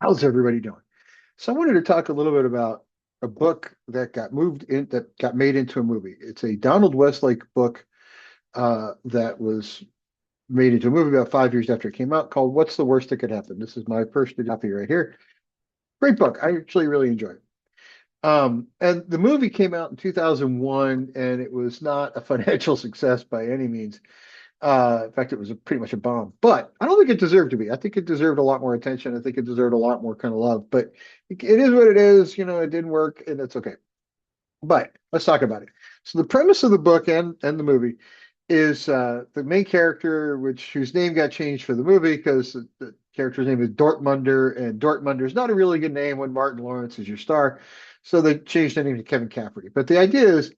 How's everybody doing? So I wanted to talk a little bit about a book that got made into a movie. It's a Donald Westlake book that was made into a movie about 5 years after it came out called "What's the Worst That Could Happen?" This is my first copy right here. Great book. I actually really enjoyed it. And the movie came out in 2001, and it was not a financial success by any means. In fact, it was pretty much a bomb, but I don't think it deserved to be. I think it deserved a lot more attention. I think it deserved a lot more kind of love, but it is what it is. It didn't work and it's okay. But let's talk about it. So the premise of the book and the movie is the main character, whose name got changed for the movie because the character's name is Dortmunder, and Dortmunder is not a really good name when Martin Lawrence is your star. So they changed the name to Kevin Cafferty. But the idea is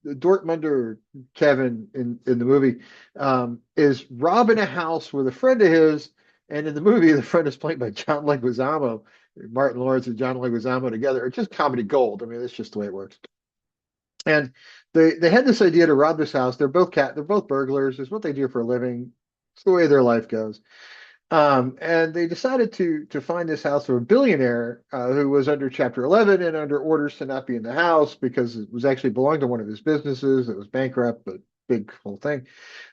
Dortmunder, Kevin in the movie, is robbing a house with a friend of his. And in the movie, the friend is played by John Leguizamo. Martin Lawrence and John Leguizamo together. It's just comedy gold. I mean, that's just the way it works. And they had this idea to rob this house. They're both burglars. It's what they do for a living. It's the way their life goes. And they decided to find this house of a billionaire who was under Chapter 11 and under orders to not be in the house because it was actually belonged to one of his businesses that was bankrupt, but big whole thing.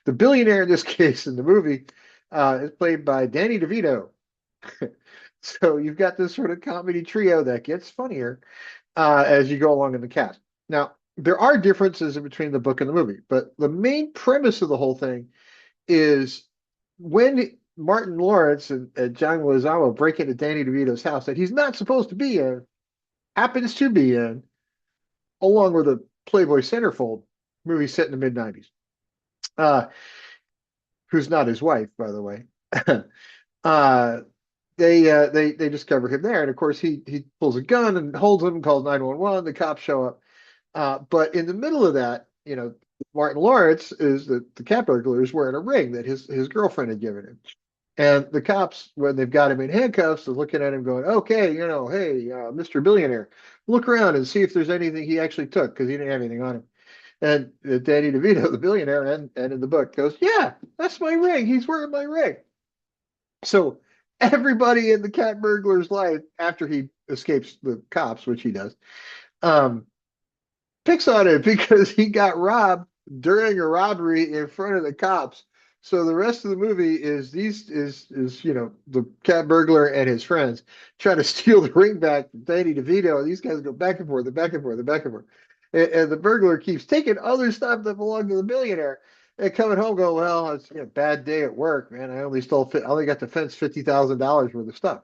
The billionaire in this case in the movie is played by Danny DeVito. So you've got this sort of comedy trio that gets funnier as you go along in the cast. Now, there are differences in between the book and the movie, but the main premise of the whole thing is when Martin Lawrence and John Leguizamo break into Danny DeVito's house that he's not supposed to be in, happens to be in, along with a Playboy centerfold movie set in the mid 90s, uh, who's not his wife, by the way. uh, they discover him there, and of course he pulls a gun and holds him, calls 911. The cops show up, but in the middle of that, Martin Lawrence is the cat burglar is wearing a ring that his girlfriend had given him. And the cops, when they've got him in handcuffs, are looking at him going, okay, hey, Mr. Billionaire, look around and see if there's anything he actually took because he didn't have anything on him. And Danny DeVito, the billionaire, and in the book goes, yeah, that's my ring. He's wearing my ring. So everybody in the cat burglar's life, after he escapes the cops, which he does, um, picks on him because he got robbed during a robbery in front of the cops. So the rest of the movie is the cat burglar and his friends trying to steal the ring back from Danny DeVito. And these guys go back and forth, and back and forth, and back and forth. And the burglar keeps taking other stuff that belonged to the billionaire and coming home going, well, it's a bad day at work, man. I only got to fence $50,000 worth of stuff.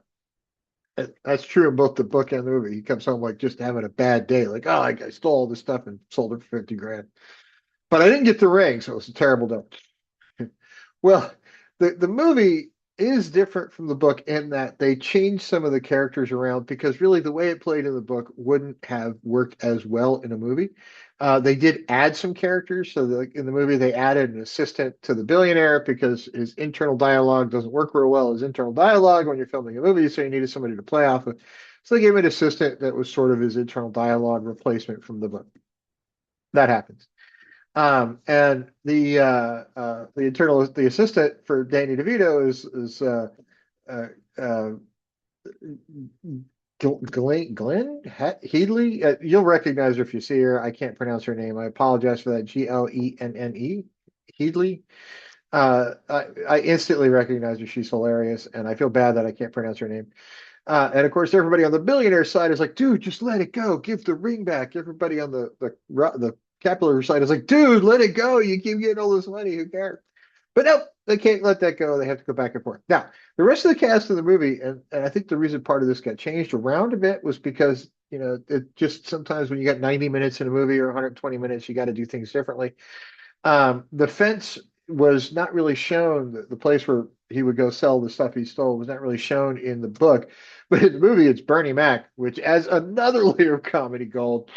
That's true in both the book and the movie. He comes home like just having a bad day, like, oh, I stole all this stuff and sold it for 50 grand. But I didn't get the ring, so it's a terrible day. Well, the movie is different from the book in that they changed some of the characters around because really the way it played in the book wouldn't have worked as well in a movie. They did add some characters. So in the movie, they added an assistant to the billionaire because his internal dialogue doesn't work real well as internal dialogue when you're filming a movie. So you needed somebody to play off of. So they gave him an assistant that was sort of his internal dialogue replacement from the book. That happens. The assistant for Danny DeVito is uh, uh, Glenn Headley. You'll recognize her if you see her. I can't pronounce her name. I apologize for that. Glenne Headley. I instantly recognize her. She's hilarious, and I feel bad that I can't pronounce her name. And of course, everybody on the billionaire side is like, dude, just let it go. Give the ring back. Everybody on the capital side is like, dude, let it go. You keep getting all this money. Who cares? But no, they can't let that go. They have to go back and forth. Now, the rest of the cast of the movie, and I think the reason part of this got changed around a bit was because, it just sometimes when you got 90 minutes in a movie or 120 minutes, you got to do things differently. The fence was not really shown. The place where he would go sell the stuff he stole was not really shown in the book. But in the movie, it's Bernie Mac, which adds another layer of comedy gold.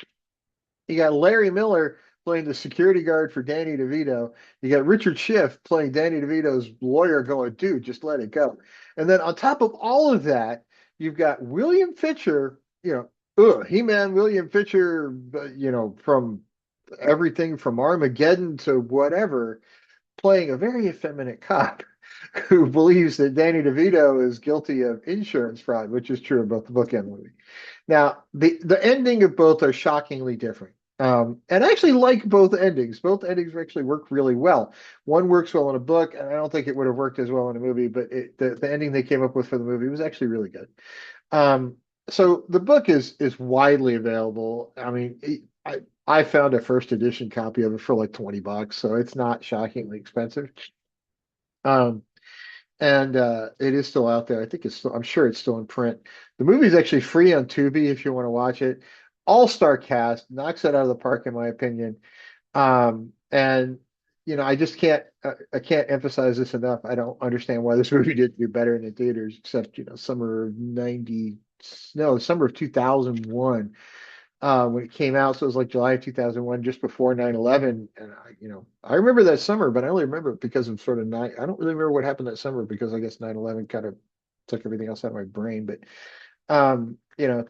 You got Larry Miller playing the security guard for Danny DeVito. You got Richard Schiff playing Danny DeVito's lawyer going, dude, just let it go. And then on top of all of that, you've got William Fitcher, He-Man William Fitcher, from everything from Armageddon to whatever, playing a very effeminate cop. who believes that Danny DeVito is guilty of insurance fraud, which is true of both the book and the movie. Now, the ending of both are shockingly different. And I actually like both endings. Both endings actually work really well. One works well in a book, and I don't think it would have worked as well in a movie, but the ending they came up with for the movie was actually really good. Um, so the book is widely available. I mean, I found a first edition copy of it for like $20, so it's not shockingly expensive. Um, and it is still out there. I think it's still, I'm sure it's still in print. The movie is actually free on Tubi if you want to watch it. All-star cast, knocks it out of the park in my opinion. And I just can't I can't emphasize this enough. I don't understand why this movie didn't do better in the theaters, except summer of 90, no, summer of 2001 when it came out. So it was like July of 2001, just before 9/11. And I remember that summer, but I only remember it because of sort of nine. I don't really remember what happened that summer because I guess 9/11 kind of took everything else out of my brain. But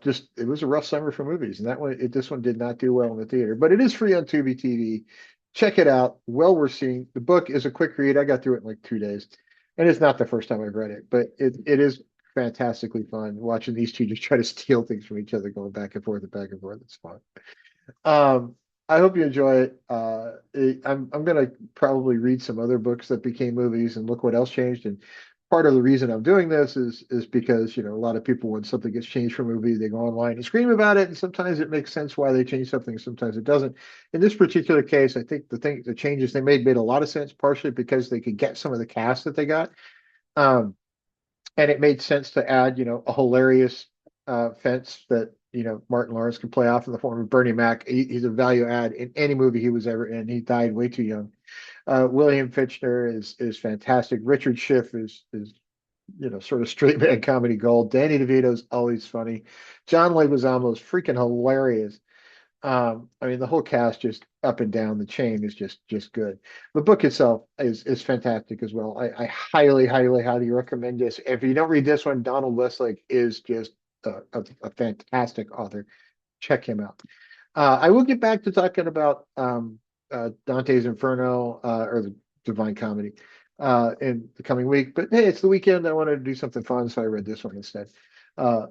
just it was a rough summer for movies, and this one did not do well in the theater. But it is free on Tubi TV. Check it out. Well worth seeing. The book is a quick read. I got through it in like 2 days, and it's not the first time I've read it, but it is fantastically fun watching these two just try to steal things from each other, going back and forth and back and forth. It's fun. Um, I hope you enjoy it. I'm gonna probably read some other books that became movies and look what else changed. And part of the reason I'm doing this is because a lot of people when something gets changed from a movie, they go online and scream about it. And sometimes it makes sense why they change something, sometimes it doesn't. In this particular case, I think the changes they made a lot of sense, partially because they could get some of the cast that they got. Um, and it made sense to add, a hilarious fence that Martin Lawrence could play off in the form of Bernie Mac. He's a value add in any movie he was ever in. He died way too young. William Fichtner is fantastic. Richard Schiff is sort of straight man comedy gold. Danny DeVito's always funny. John Leguizamo is freaking hilarious. I mean, the whole cast just up and down the chain is just good. The book itself is fantastic as well. I highly, highly, highly recommend this. If you don't read this one, Donald Westlake is just a fantastic author. Check him out. I will get back to talking about Dante's Inferno or the Divine Comedy in the coming week. But hey, it's the weekend. I wanted to do something fun, so I read this one instead.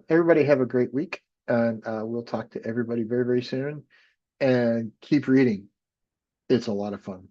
Everybody have a great week, and we'll talk to everybody very, very soon. And keep reading. It's a lot of fun.